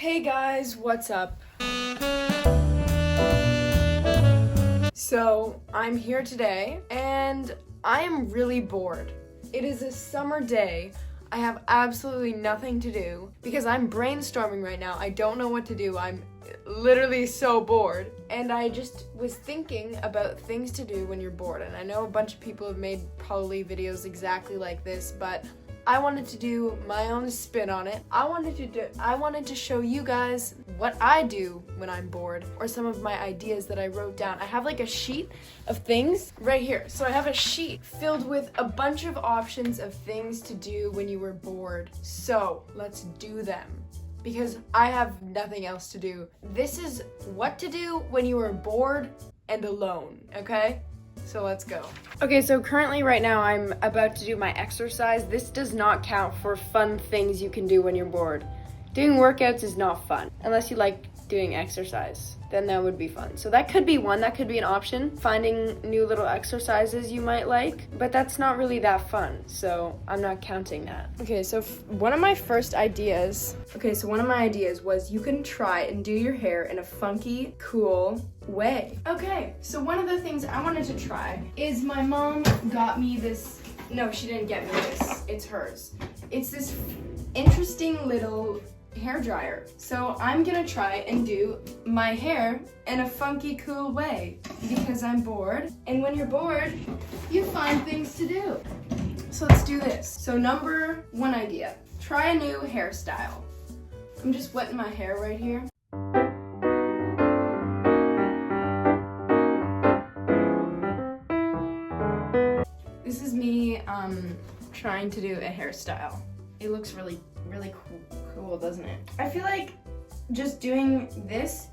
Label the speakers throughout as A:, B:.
A: Hey guys, what's up? So, I'm here today and I am really bored. It is a summer day. I have absolutely nothing to do because I'm brainstorming right now. I don't know what to do. I'm literally so bored. And I just was thinking about things to do when you're bored. And I know a bunch of people have made probably videos exactly like this, but I wanted to do my own spin on it. I wanted to show you guys what I do when I'm bored, or some of my ideas that I wrote down. I have like a sheet of things right here. So I have a sheet filled with a bunch of options of things to do when you were bored. So let's do them, because I have nothing else to do. This is what to do when you are bored and alone, okay? So let's go. Okay, so currently right now I'm about to do my exercise. This does not count for fun things you can do when you're bored. Doing workouts is not fun, unless you like doing exercise. Then that would be fun. So that could be one, that could be an option. Finding new little exercises you might like, but that's not really that fun, so I'm not counting that. Okay, so one of my ideas was you can try and do your hair in a funky, cool way. Okay, so one of the things I wanted to try is my mom got me this, no, she didn't get me this, it's hers. It's this interesting little hair dryer. So I'm gonna try and do my hair in a funky, cool way because I'm bored. And when you're bored, you find things to do. So let's do this. So number one idea, try a new hairstyle. I'm just wetting my hair right here. This is me trying to do a hairstyle. It looks really cool, doesn't it? I feel like just doing this,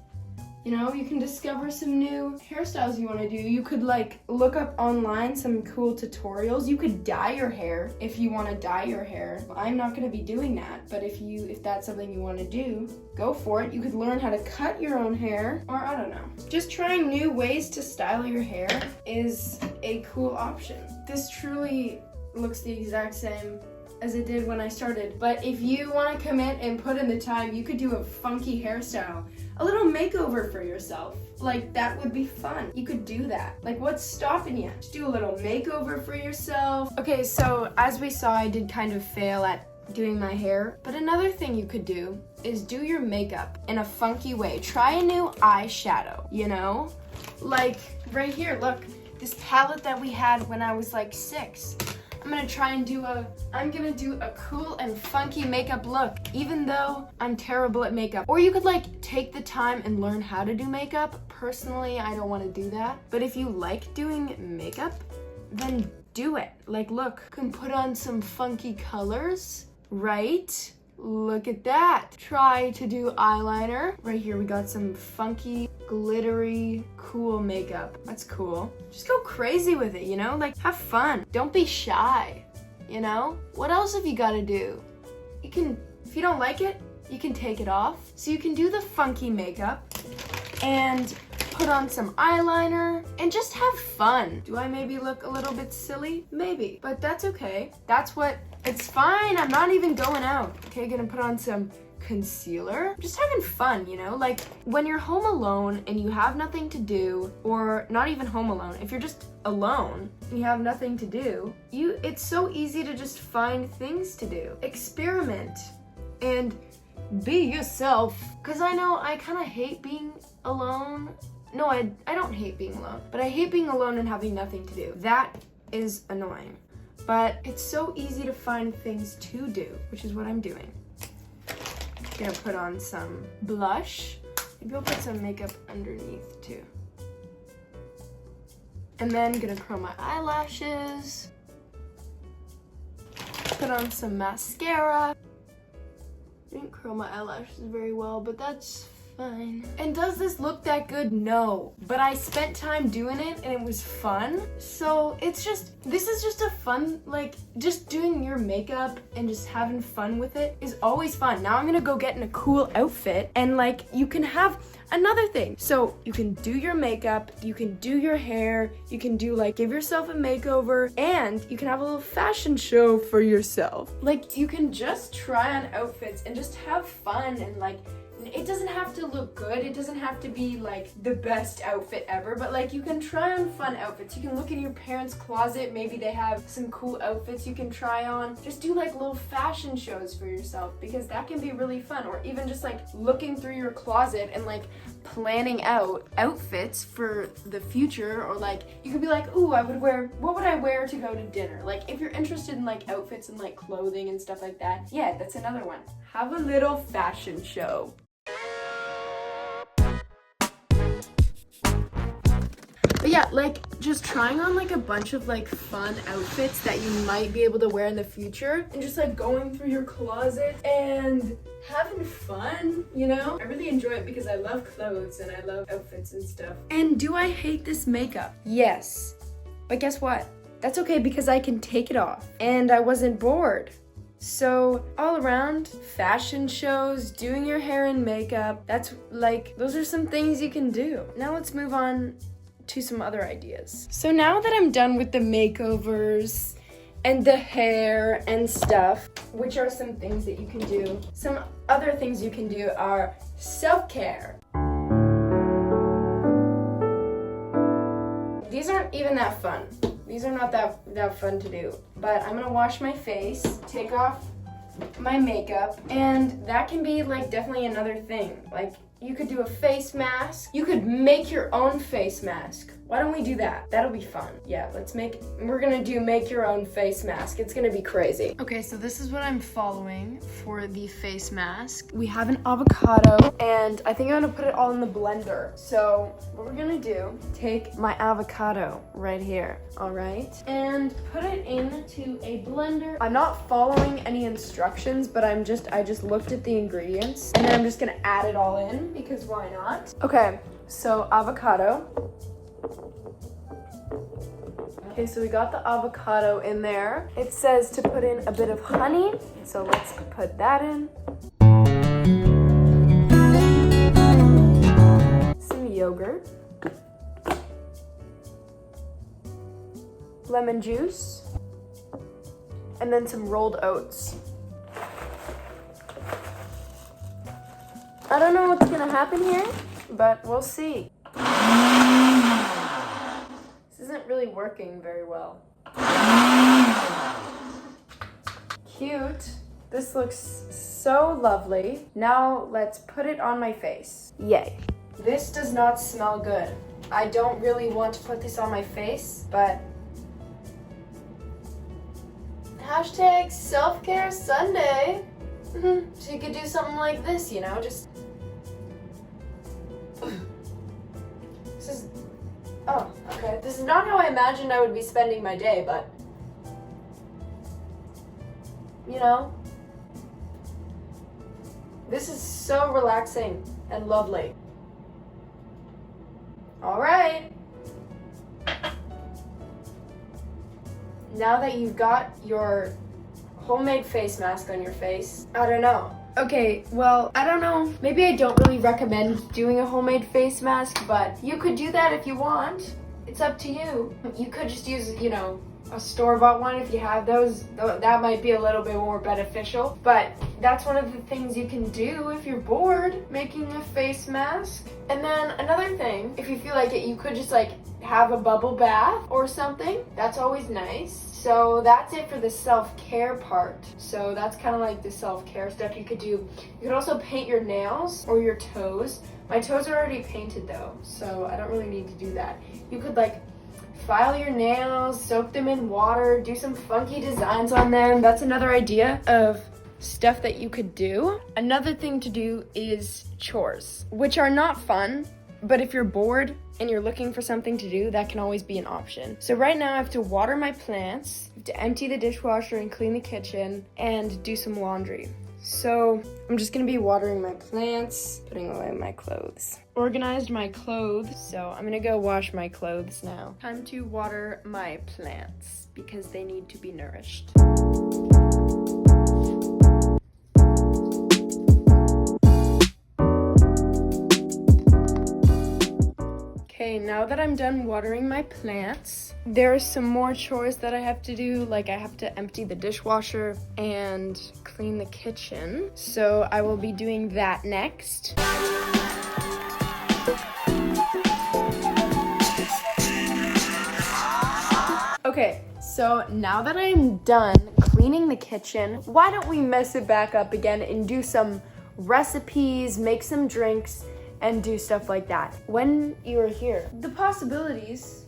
A: you can discover some new hairstyles you want to do. You could like look up online some cool tutorials. You could dye your hair if you want to dye your hair. I'm not going to be doing that, but if that's something you want to do, go for it. You could learn how to cut your own hair, or I don't know. Just trying new ways to style your hair is a cool option. This truly looks the exact same as it did when I started. But if you want to commit and put in the time, you could do a funky hairstyle, a little makeover for yourself. Like, that would be fun. You could do that. Like, what's stopping you? Just do a little makeover for yourself. Okay, so as we saw, I did kind of fail at doing my hair. But another thing you could do is do your makeup in a funky way. Try a new eyeshadow, Like, right here, look. This palette that we had when I was like 6. I'm gonna do a cool and funky makeup look, even though I'm terrible at makeup. Or you could like take the time and learn how to do makeup. Personally, I don't want to do that. But if you like doing makeup, then do it. Like, look, you can put on some funky colors, right? Look at that. Try to do eyeliner. Right here we got some funky, glittery, cool makeup. That's cool. Just go crazy with it, Like, have fun. Don't be shy, What else have you got to do? If you don't like it, you can take it off. So you can do the funky makeup and put on some eyeliner and just have fun. Do I maybe look a little bit silly? Maybe, but that's okay. It's fine. I'm not even going out. Okay, gonna put on some concealer. Just having fun, Like, when you're home alone and you have nothing to do, or not even home alone, if you're just alone and you have nothing to do, it's so easy to just find things to do. Experiment and be yourself. Because I know I kind of hate being alone. No, I don't hate being alone, but I hate being alone and having nothing to do. That is annoying. But it's so easy to find things to do, which is what I'm doing. Gonna put on some blush. Maybe I'll put some makeup underneath too. And then gonna curl my eyelashes. Put on some mascara. Didn't curl my eyelashes very well, but that's fine. And does this look that good? No. But I spent time doing it and it was fun. So this is just a fun, just doing your makeup and just having fun with it is always fun. Now I'm gonna go get in a cool outfit and you can have another thing. So you can do your makeup, you can do your hair, you can do give yourself a makeover, and you can have a little fashion show for yourself. You can just try on outfits and just have fun and it doesn't have to look good. It doesn't have to be like the best outfit ever, but like you can try on fun outfits. You can look in your parents' closet. Maybe they have some cool outfits you can try on. Just do like little fashion shows for yourself, because that can be really fun. Or even just like looking through your closet and like planning out outfits for the future. Or like you could be like, ooh, what would I wear to go to dinner? Like if you're interested in like outfits and like clothing and stuff like that, yeah, that's another one. Have a little fashion show. But yeah, like just trying on like a bunch of like fun outfits that you might be able to wear in the future, and just like going through your closet and having fun, you know? I really enjoy it because I love clothes and I love outfits and stuff. And do I hate this makeup? Yes. But guess what? That's okay, because I can take it off and I wasn't bored. So all around, fashion shows, doing your hair and makeup, those are some things you can do. Now let's move on to some other ideas. So now that I'm done with the makeovers and the hair and stuff, which are some things that you can do, some other things you can do are self-care. These aren't even that fun. These are not that fun to do. But I'm gonna wash my face, take off my makeup, and that can be like definitely another thing. Like you could do a face mask. You could make your own face mask. Why don't we do that? That'll be fun. Yeah, we're gonna do make your own face mask. It's gonna be crazy. Okay, so this is what I'm following for the face mask. We have an avocado, and I think I'm gonna put it all in the blender. So what we're gonna do, take my avocado right here, all right? And put it into a blender. I'm not following any instructions, but I just looked at the ingredients, and then I'm just gonna add it all in, because why not? Okay, so avocado. Okay, so we got the avocado in there. It says to put in a bit of honey, so let's put that in. Some yogurt. Lemon juice. And then some rolled oats. I don't know what's gonna happen here, but we'll see. This isn't really working very well. Cute. This looks so lovely. Now let's put it on my face. Yay. This does not smell good. I don't really want to put this on my face, but hashtag self-care Sunday. So you could do something like this, you know, just oh, okay. This is not how I imagined I would be spending my day, but you know, this is so relaxing and lovely. All right. Now that you've got your homemade face mask on your face, I don't know. Okay, well, I don't know. Maybe I don't really recommend doing a homemade face mask, but you could do that if you want. It's up to you. You could just use, you know, a store-bought one if you have those. That might be a little bit more beneficial, but that's one of the things you can do if you're bored, making a face mask. And then another thing, if you feel like it, you could just like have a bubble bath or something. That's always nice. So that's it for the self-care part. So that's kind of like the self-care stuff you could do. You could also paint your nails or your toes. My toes are already painted though, so I don't really need to do that. You could like file your nails, soak them in water, do some funky designs on them. That's another idea of stuff that you could do. Another thing to do is chores, which are not fun, but if you're bored and you're looking for something to do, that can always be an option. So right now I have to water my plants, I have to empty the dishwasher and clean the kitchen, and do some laundry. So I'm just gonna be watering my plants, putting away my clothes. Organized my clothes, so I'm gonna go wash my clothes now. Time to water my plants because they need to be nourished. Okay, now that I'm done watering my plants, there are some more chores that I have to do. Like I have to empty the dishwasher and clean the kitchen. So I will be doing that next. Okay, so now that I'm done cleaning the kitchen, why don't we mess it back up again and do some recipes, make some drinks, and do stuff like that. When you're here, the possibilities,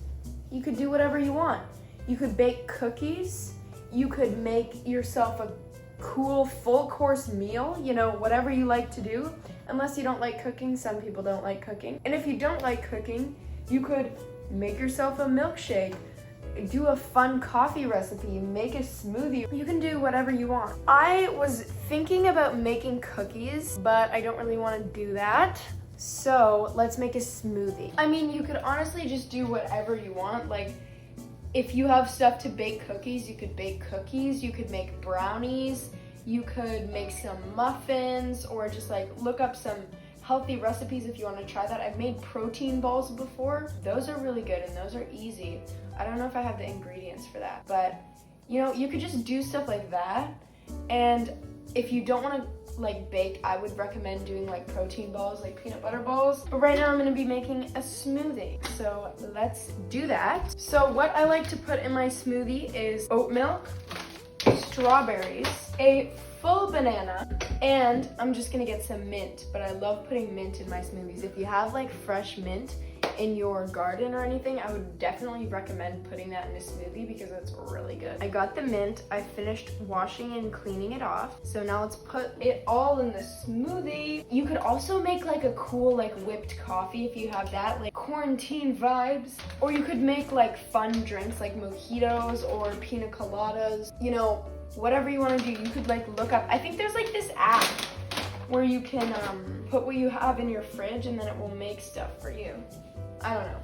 A: you could do whatever you want. You could bake cookies, you could make yourself a cool full course meal, you know, whatever you like to do. Unless you don't like cooking, some people don't like cooking. And if you don't like cooking, you could make yourself a milkshake, do a fun coffee recipe, make a smoothie. You can do whatever you want. I was thinking about making cookies, but I don't really want to do that. So let's make a smoothie. I mean, you could honestly just do whatever you want. Like, if you have stuff to bake cookies, you could bake cookies, you could make brownies, you could make some muffins, or just like look up some healthy recipes if you want to try that. I've made protein balls before. Those are really good and those are easy. I don't know if I have the ingredients for that, but you know, you could just do stuff like that. And if you don't want to like bake, I would recommend doing like protein balls, like peanut butter balls. But right now I'm going to be making a smoothie. So let's do that. So what I like to put in my smoothie is oat milk, strawberries, a full banana, and I'm just gonna get some mint, but I love putting mint in my smoothies. If you have like fresh mint in your garden or anything, I would definitely recommend putting that in a smoothie because it's really good. I got the mint, I finished washing and cleaning it off. So now let's put it all in the smoothie. You could also make like a cool like whipped coffee if you have that, like quarantine vibes. Or you could make like fun drinks like mojitos or pina coladas, you know, whatever you want to do. You could like look up, I think there's like this app where you can put what you have in your fridge and then it will make stuff for you. I don't know.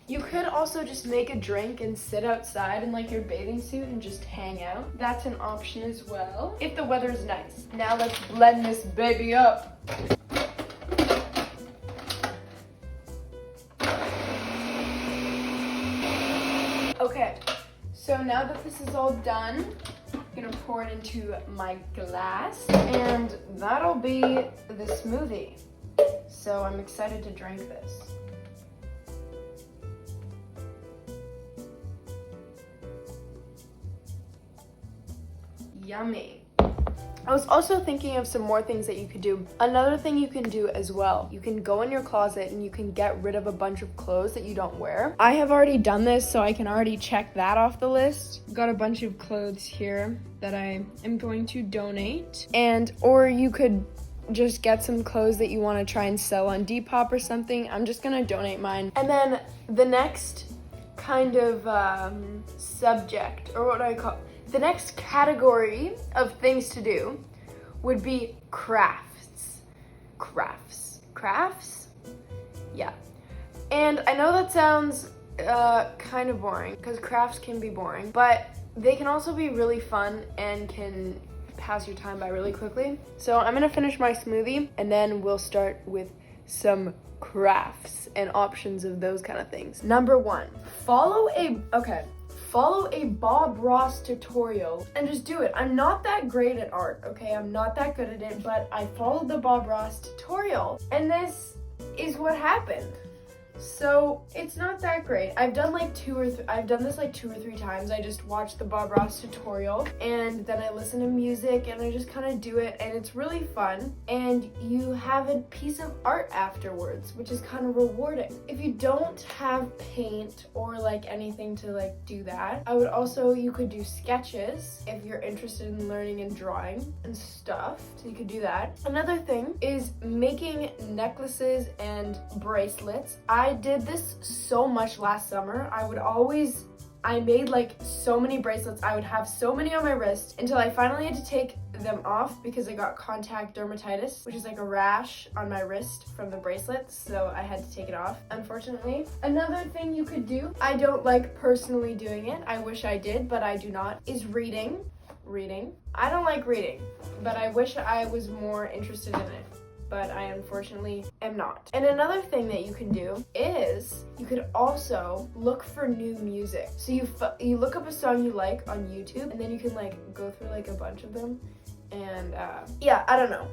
A: You could also just make a drink and sit outside in like your bathing suit and just hang out. That's an option as well, if the weather's nice. Now let's blend this baby up. Okay, so now that this is all done, I'm gonna pour it into my glass and that'll be the smoothie. So I'm excited to drink this. Yummy. I was also thinking of some more things that you could do. Another thing you can do as well, you can go in your closet and you can get rid of a bunch of clothes that you don't wear. I have already done this, so I can already check that off the list. Got a bunch of clothes here that I am going to donate. Or you could just get some clothes that you want to try and sell on Depop or something. I'm just gonna donate mine. And then the next kind of subject, or what do I call it? The next category of things to do would be crafts. Crafts? Yeah. And I know that sounds kind of boring, because crafts can be boring, but they can also be really fun and can pass your time by really quickly. So I'm gonna finish my smoothie and then we'll start with some crafts and options of those kind of things. Number 1, follow a Bob Ross tutorial and just do it. I'm not that great at art, okay? I'm not that good at it, but I followed the Bob Ross tutorial and this is what happened. So it's not that great. I've done this like 2 or 3 times. I just watched the Bob Ross tutorial and then I listen to music and I just kind of do it, and it's really fun, and you have a piece of art afterwards, which is kind of rewarding. If you don't have paint or like anything to like do that, you could do sketches if you're interested in learning and drawing and stuff, so you could do that. Another thing is making necklaces and bracelets. I did this so much last summer. I would always
B: I made like so many bracelets. I would have so many on my wrist until I finally had to take them off because I got contact dermatitis, which is like a rash on my wrist from the bracelets, so I had to take it off, unfortunately. Another thing you could do, I don't like personally doing it, I wish I did, but I do not, is reading. I don't like reading, but I wish I was more interested in it, but I unfortunately am not. And another thing that you can do is you could also look for new music. So you look up a song you like on YouTube, and then you can like go through like a bunch of them, and yeah, I don't know,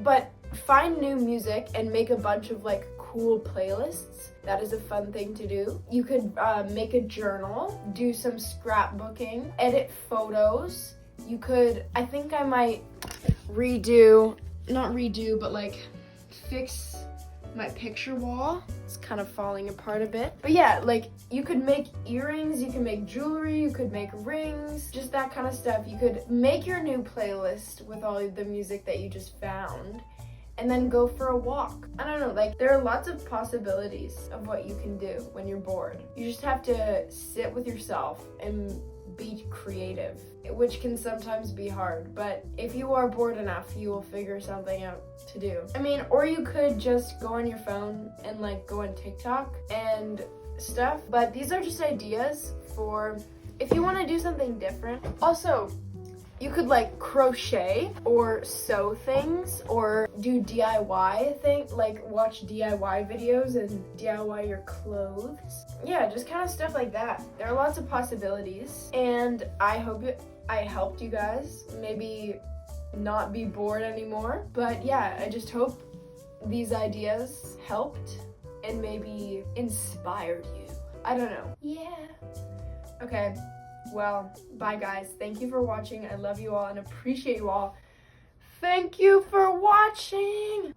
B: but find new music and make a bunch of like cool playlists. That is a fun thing to do. You could make a journal, do some scrapbooking, edit photos. You could, I think I might not redo, but like fix my picture wall. It's kind of falling apart a bit. But yeah, like you could make earrings, you can make jewelry, you could make rings, just that kind of stuff. You could make your new playlist with all of the music that you just found, and then go for a walk. I don't know, like there are lots of possibilities of what you can do when you're bored. You just have to sit with yourself and be creative, which can sometimes be hard, but if you are bored enough, you will figure something out to do. I mean, or you could just go on your phone and like go on TikTok and stuff, but these are just ideas for if you want to do something different. Also, you could like crochet or sew things or do DIY things, like watch DIY videos and DIY your clothes. Yeah, just kind of stuff like that. There are lots of possibilities, and I hope I helped you guys maybe not be bored anymore. But yeah, I just hope these ideas helped and maybe inspired you. I don't know. Yeah. Okay. Well, bye guys. Thank you for watching. I love you all and appreciate you all. Thank you for watching.